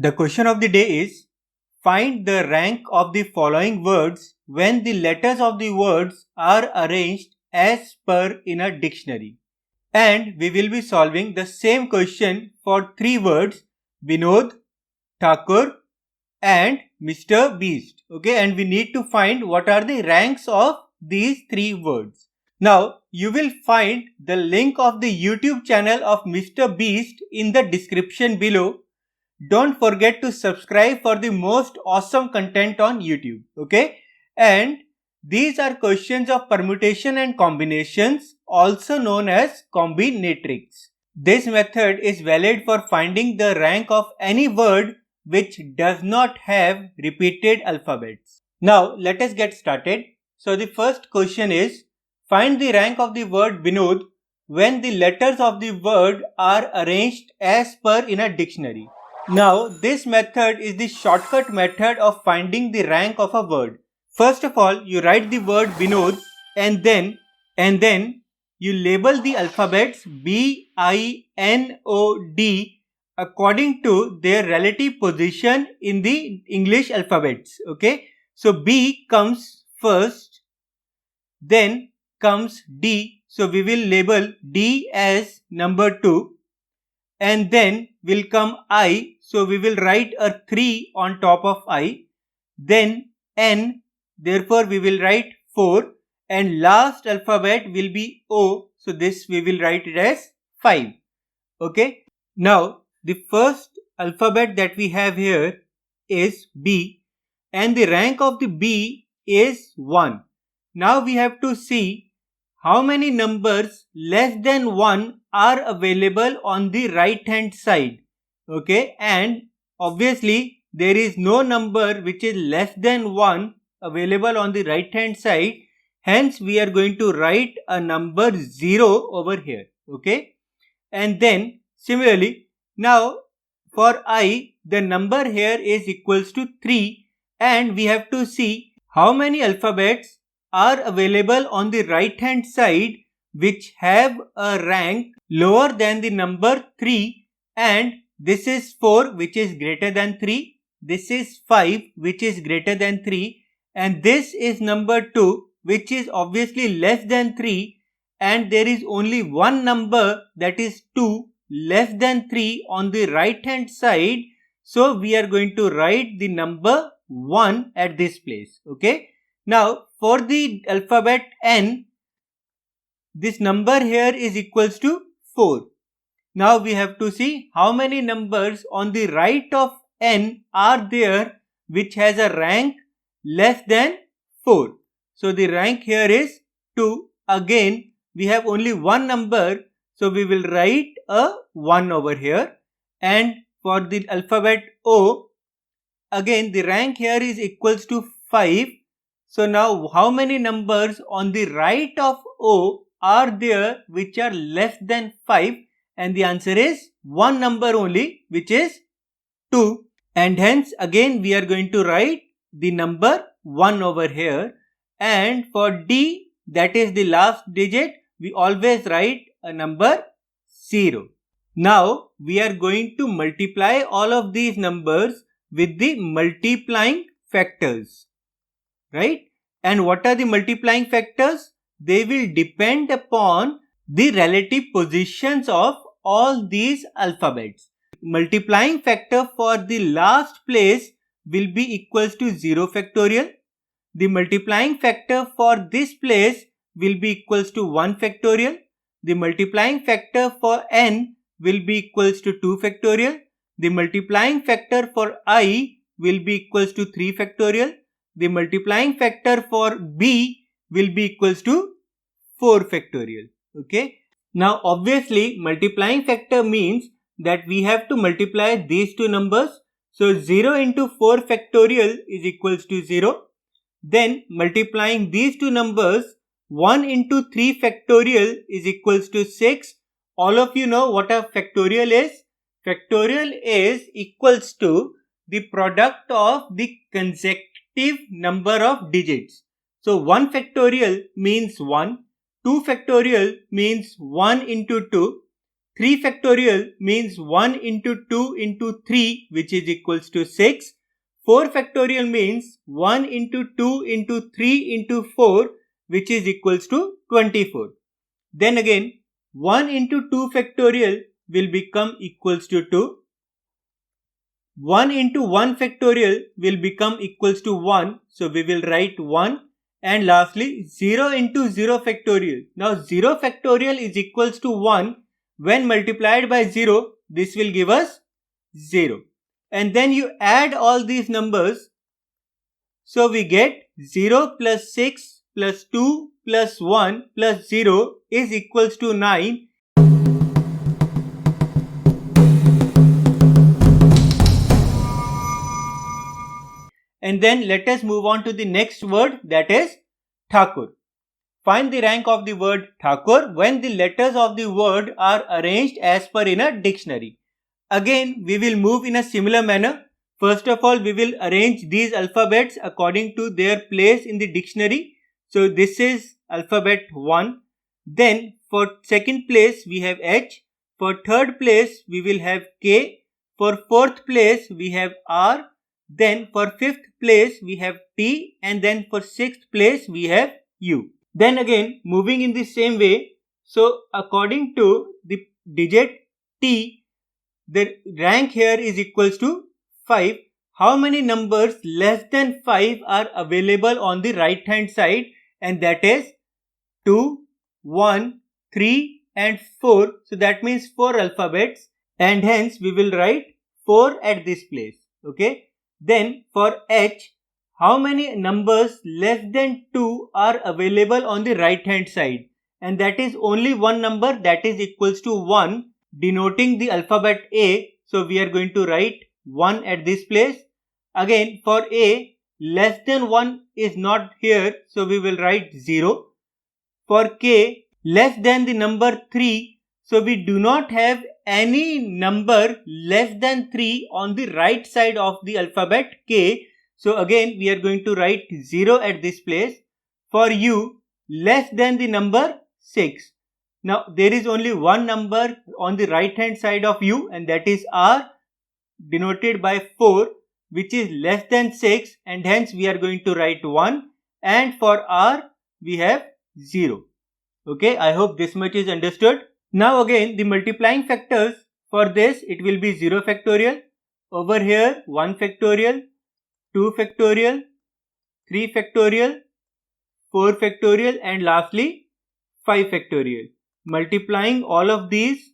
The question of the day is, find the rank of the following words when the letters of the words are arranged as per in a dictionary. And we will be solving the same question for three words: Vinod, Thakur and Mr. Beast. Okay, and we need to find what are the ranks of these three words. Now, you will find the link of the YouTube channel of Mr. Beast in the description below. Don't forget to subscribe for the most awesome content on YouTube. Okay, and these are questions of permutation and combinations, also known as combinatorics. This method is valid for finding the rank of any word which does not have repeated alphabets. Now let us get started. So the first question is, find the rank of the word Vinod when the letters of the word are arranged as per in a dictionary. Now this method is the shortcut method of finding the rank of a word. First of all, you write the word Vinod and then you label the alphabets B, I, N, O, D according to their relative position in the English alphabets. Okay, so B comes first, then comes D. So we will label D as number 2, and then will come I. So we will write a 3 on top of I. Then N. Therefore we will write 4. And last alphabet will be O. So this we will write it as 5. Okay. Now the first alphabet that we have here is B. And the rank of the B is 1. Now we have to see how many numbers less than 1 are available on the right hand side. Okay, and obviously there is no number which is less than 1 available on the right hand side. Hence we are going to write a number 0 over here. Okay, and then similarly, now for I, the number here is equals to 3, and we have to see how many alphabets are available on the right hand side which have a rank lower than the number 3, and this is 4 which is greater than 3, this is 5 which is greater than 3, and this is number 2 which is obviously less than 3, and there is only one number, that is 2, less than 3 on the right hand side. So we are going to write the number 1 at this place. Okay, now for the alphabet N, this number here is equals to 4. Now we have to see how many numbers on the right of N are there which has a rank less than 4. So the rank here is 2. Again we have only one number, so we will write a 1 over here. And for the alphabet O, again the rank here is equals to 5. So now how many numbers on the right of O are there which are less than 5? And the answer is one number only, which is 2. And hence again we are going to write the number 1 over here. And for D, that is the last digit, we always write a number 0. Now we are going to multiply all of these numbers with the multiplying factors, right? And what are the multiplying factors? They will depend upon the relative positions of all these alphabets. Multiplying factor for the last place will be equals to 0 factorial. The multiplying factor for this place will be equals to 1 factorial. The multiplying factor for N will be equals to 2 factorial. The multiplying factor for I will be equals to 3 factorial. The multiplying factor for B will be equals to 4 factorial. Okay. Now obviously multiplying factor means that we have to multiply these two numbers. So 0 into 4 factorial is equals to 0. Then multiplying these two numbers, 1 into 3 factorial is equals to 6. All of you know what a factorial is. Factorial is equals to the product of the consecutive number of digits. So 1 factorial means 1, 2 factorial means 1 into 2, 3 factorial means 1 into 2 into 3, which is equals to 6. 4 factorial means 1 into 2 into 3 into 4, which is equals to 24. Then again 1 into 2 factorial will become equals to 2. 1 into 1 factorial will become equals to 1. So we will write 1. And lastly 0 into 0 factorial. Now 0 factorial is equals to 1. When multiplied by 0, this will give us 0. And then you add all these numbers. So we get 0 plus 6 plus 2 plus 1 plus 0 is equals to 9. And then let us move on to the next word, that is Thakur. Find the rank of the word Thakur when the letters of the word are arranged as per in a dictionary. Again, we will move in a similar manner. First of all, we will arrange these alphabets according to their place in the dictionary. So this is alphabet 1. Then for second place we have H. For third place we will have K. For fourth place we have R. Then for fifth place we have T, and then for sixth place we have U. Then again moving in the same way, so according to the digit T, the rank here is equals to 5. How many numbers less than 5 are available on the right hand side? And that is 2, 1, 3 and 4. So that means 4 alphabets, and hence we will write 4 at this place. Okay. Then for H, how many numbers less than 2 are available on the right hand side? And that is only one number, that is equals to 1, denoting the alphabet A. So we are going to write 1 at this place. Again for A, less than 1 is not here, so we will write 0. For K, less than the number 3, so we do not have any number less than 3 on the right side of the alphabet K. So again we are going to write 0 at this place. For U, less than the number 6. Now there is only one number on the right hand side of U, and that is R, denoted by 4, which is less than 6, and hence we are going to write 1. And for R we have 0. Okay, I hope this much is understood. Now again the multiplying factors, for this it will be 0 factorial, over here 1 factorial, 2 factorial, 3 factorial, 4 factorial and lastly 5 factorial. Multiplying all of these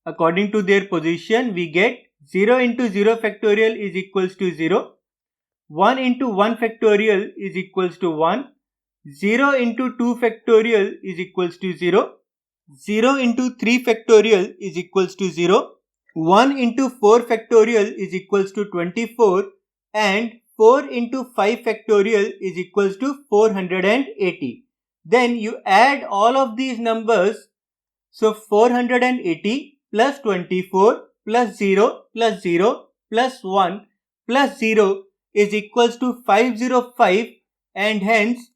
according to their position, we get 0 into 0 factorial is equals to 0, 1 into 1 factorial is equals to 1, 0 into 2 factorial is equals to 0, 0 into 3 factorial is equals to 0, 1 into 4 factorial is equals to 24, and 4 into 5 factorial is equals to 480. Then you add all of these numbers. So 480 plus 24 plus 0 plus 0 plus 1 plus 0 is equals to 505, and hence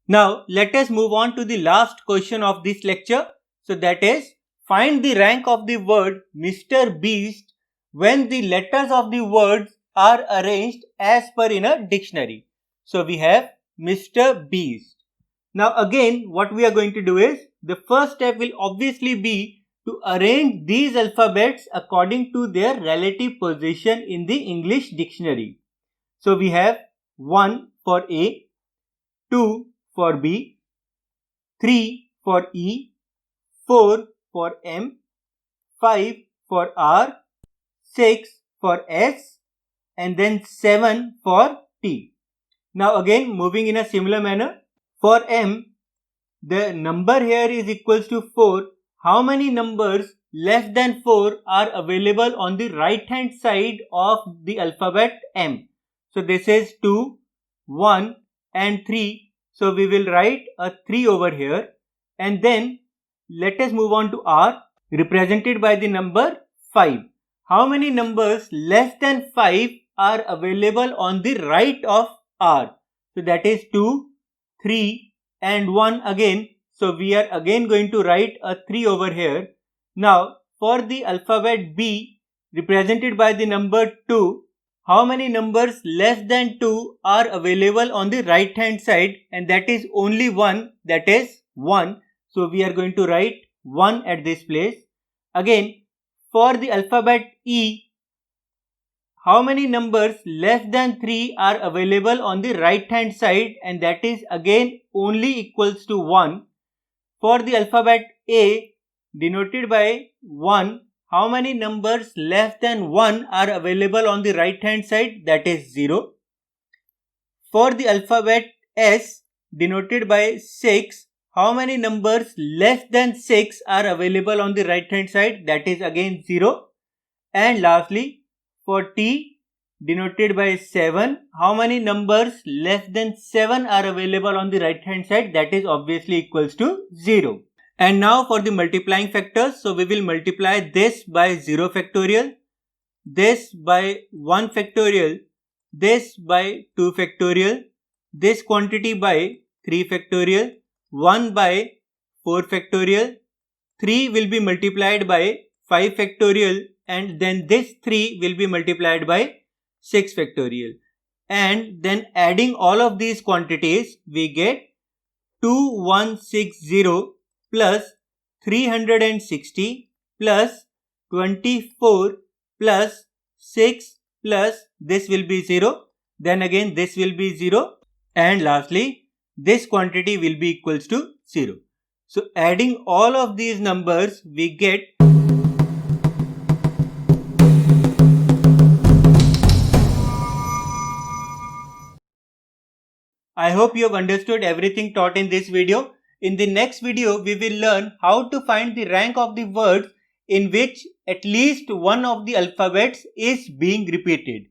now let us move on to the last question of this lecture. So that is, find the rank of the word Mr. Beast when the letters of the words are arranged as per in a dictionary. So we have Mr. Beast. Now again what we are going to do is, the first step will obviously be to arrange these alphabets according to their relative position in the English dictionary. So we have 1 for A, 2 for B, 3 for E, 4 for M, 5 for R, 6 for S, and then 7 for T. Now again moving in a similar manner, for M, the number here is equals to 4. How many numbers less than 4 are available on the right hand side of the alphabet M? So this is 2, 1 and 3. So we will write a 3 over here, and then let us move on to R, represented by the number 5. How many numbers less than 5 are available on the right of R? So that is 2, 3 and 1 again. So we are again going to write a 3 over here. Now for the alphabet B represented by the number 2, how many numbers less than 2 are available on the right hand side, and that is only one, that is 1. So we are going to write 1 at this place. Again for the alphabet E, how many numbers less than 3 are available on the right hand side, and that is again only equals to 1. For the alphabet A denoted by 1, how many numbers less than 1 are available on the right hand side, that is 0. For the alphabet S denoted by 6, how many numbers less than 6 are available on the right hand side, that is again 0. And lastly for T denoted by 7, how many numbers less than 7 are available on the right hand side, that is obviously equals to 0. And now for the multiplying factors, so we will multiply this by 0 factorial, this by 1 factorial, this by 2 factorial, this quantity by 3 factorial, 1 by 4 factorial, 3 will be multiplied by 5 factorial, and then this 3 will be multiplied by 6 factorial. And then adding all of these quantities, we get 2160 plus 360 plus 24 plus 6 plus this will be 0, then again this will be 0, and lastly this quantity will be equals to 0. So adding all of these numbers, we get I hope you have understood everything taught in this video. In the next video, we will learn how to find the rank of the words in which at least one of the alphabets is being repeated.